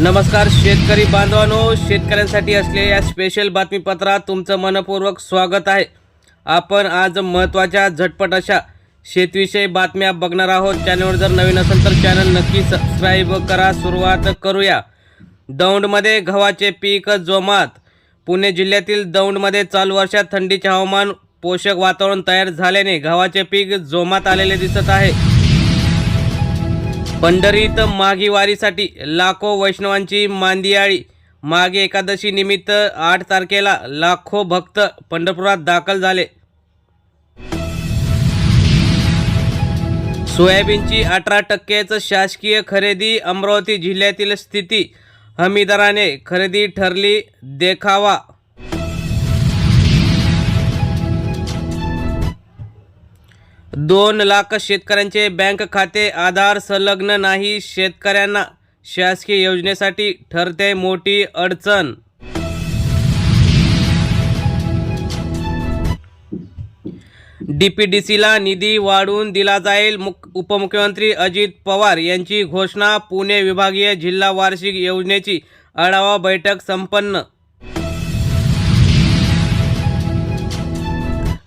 नमस्कार शेतकरी बांधवांनो, शेतकऱ्यांसाठी असलेल्या स्पेशल बातमीपत्रात तुमचं मनपूर्वक स्वागत आहे। आपण आज महत्त्वाच्या झटपट अशा शेतविषयी बातम्या बघणार आहोत। चॅनलवर जर नवीन असेल तर चॅनल नक्की सबस्क्राइब करा। सुरुवात करूया। दौंडमध्ये गव्हाचे पीक जोमात। पुणे जिल्ह्यातील दौंडमध्ये चालू वर्षात थंडीचे हवामान पोषक वातावरण तयार झाल्याने गव्हाचे पीक जोमात आलेले दिसत आहे। पंढरीत माघी वारीसाठी लाखो वैष्णवांची मांदियाळी। माघी एकादशी निमित्त 8 तारखेला लाखो भक्त पंढरपुरात दाखल झाले। सोयाबीनची 18%च शासकीय खरेदी। अमरावती जिल्ह्यातील स्थिती हमीदराने खरेदी ठरली देखावा। दोन लाख शेतकऱ्यांचे बँक खाते आधार संलग्न नाही। शेतकऱ्यांना शासकीय योजनेसाठी ठरते मोठी अडचण। डीपीडीसीला निधी वाढवून दिला जाईल। उपमुख्यमंत्री अजित पवार यांची घोषणा। पुणे विभागीय जिल्हा वार्षिक योजनेची आढावा बैठक संपन्न।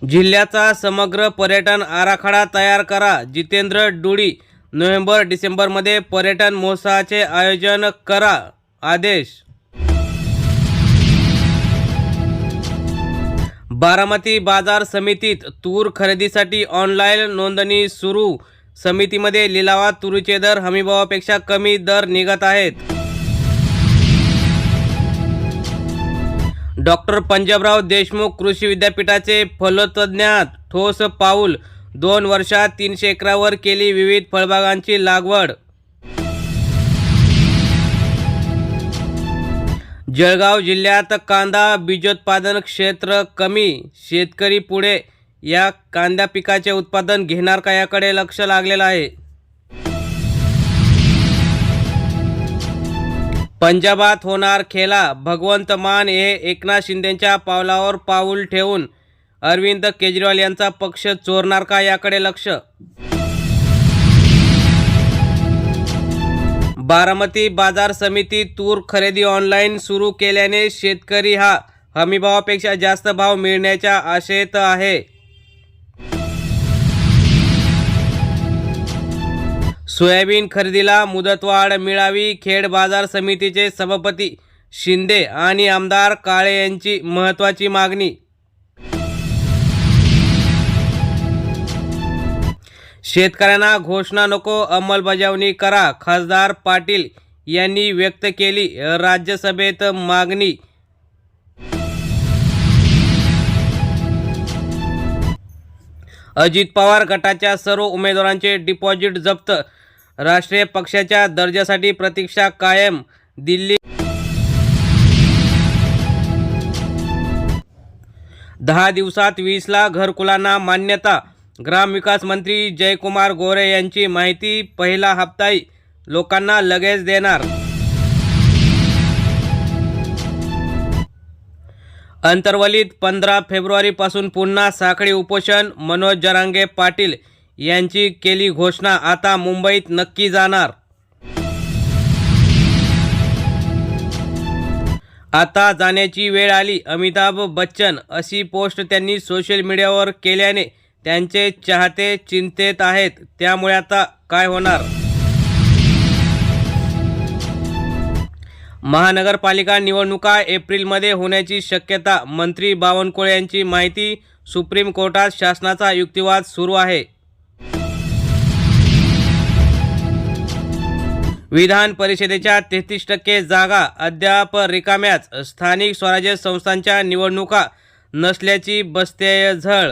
जिल्ह्याचा समग्र पर्यटन आराखडा तयार करा। जितेंद्र डुडी। नोव्हेंबर-डिसेंबरमध्ये पर्यटन महोत्सवाचे आयोजन करा आदेश। बारामती बाजार समितीत तूर खरेदीसाठी ऑनलाईन नोंदणी सुरू। समितीमध्ये लिलावात तुरीचे दर हमीभावापेक्षा कमी दर निघत आहेत। डॉक्टर पंजाबराव देशमुख कृषी विद्यापीठाचे फलोत्पादनात ठोस पाऊल। 2 वर्षात 300 एकरावर केली विविध फळबागांची लागवड। जळगाव जिल्ह्यात कांदा बीजोत्पादन क्षेत्र कमी। शेतकरी पुढे या कांदा पिकाचे उत्पादन घेणार का याकडे लक्ष लागलेलं आहे। पंजाबात होणार खेळा। भगवंत मान हे एकनाथ शिंदेंच्या पावलावर पाऊल ठेवून अरविंद केजरीवाल यांचा पक्ष चोरणार का याकडे लक्ष। बारामती बाजार समिती तूर खरेदी ऑनलाईन सुरू केल्याने शेतकरी हा हमीभावापेक्षा जास्त भाव मिळण्याच्या आशेत आहे। सोयाबीन खरेदीला मुदतवाढ मिळावी। खेड बाजार समितीचे सभापती शिंदे आणि आमदार काळे यांची महत्त्वाची मागणी। शेतकऱ्यांना घोषणा नको, अंमलबजावणी करा। खासदार पाटील यांनी व्यक्त केली राज्यसभेत मागणी। अजित पवार गटाच्या सर्व उमेदवारांचे डिपॉझिट जप्त। राष्ट्रीय पक्षाच्या दर्जासाठी प्रतीक्षा कायम। दिल्ली 10 दिवसात 20 लाख घरकुलांना मान्यता। ग्रामविकास मंत्री जयकुमार गोरे यांची माहिती। पहिला हप्ताही लोकांना लगेच देणार। अंतरवलीत 15 फेब्रुवारीपासून पुन्हा साखळी उपोषण। मनोज जरांगे पाटील यांची केली घोषणा। आता मुंबईत नक्की जाणार। आता जाण्याची वेळ आली अमिताभ बच्चन, अशी पोस्ट त्यांनी सोशल मीडियावर केल्याने त्यांचे चाहते चिंतेत आहेत। त्यामुळे आता काय होणार। महानगरपालिका निवडणुका एप्रिलमध्ये होण्याची शक्यता। मंत्री बावनकुळे यांची माहिती। सुप्रीम कोर्टात शासनाचा युक्तिवाद सुरू आहे। विधान परिषदेच्या 33% जागा अद्याप रिकाम्याच। स्थानिक स्वराज्य संस्थांच्या निवडणुका नसल्याची बसतेय झळ।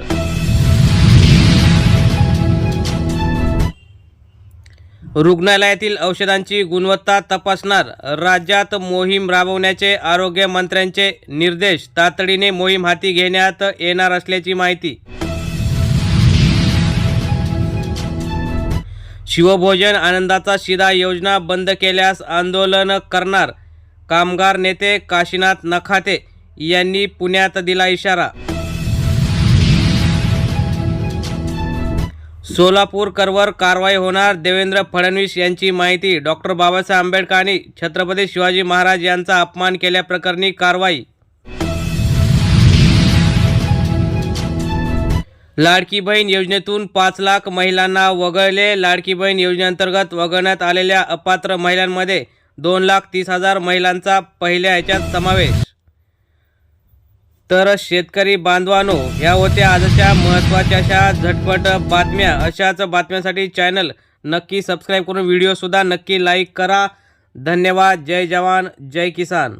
रुग्णालयातील औषधांची गुणवत्ता तपासणार। राज्यात मोहीम राबवण्याचे आरोग्यमंत्र्यांचे निर्देश। तातडीने मोहीम हाती घेण्यात येणार असल्याची माहिती। शिवभोजन आनंदाचा शिधा योजना बंद केल्यास आंदोलन करणार। कामगार नेते काशीनाथ नखाते यांनी पुण्यात दिला इशारा। सोलापूरकरवर कारवाई होणार, देवेंद्र फडणवीस यांची माहिती. डॉक्टर बाबासाहेब आंबेडकरांनी छत्रपती शिवाजी महाराज यांचा अपमान केल्याप्रकरणी कारवाई. लाडकी बहीण योजनेतून 5 लाख महिलांना वगळले. लाडकी बहीण योजनेअंतर्गत वगळण्यात आलेल्या अपात्र महिलांमध्ये 2,30,000 महिलांचा पहिल्या ह्याच्यात समावेश. तर शेतकरी बांधवांनो, ह्या होत्या आजच्या महत्त्वाच्या अशा झटपट बातम्या. अशाच बातम्यांसाठी चॅनल नक्की सबस्क्राईब करून व्हिडिओसुद्धा नक्की लाईक करा. धन्यवाद. जय जवान जय किसान.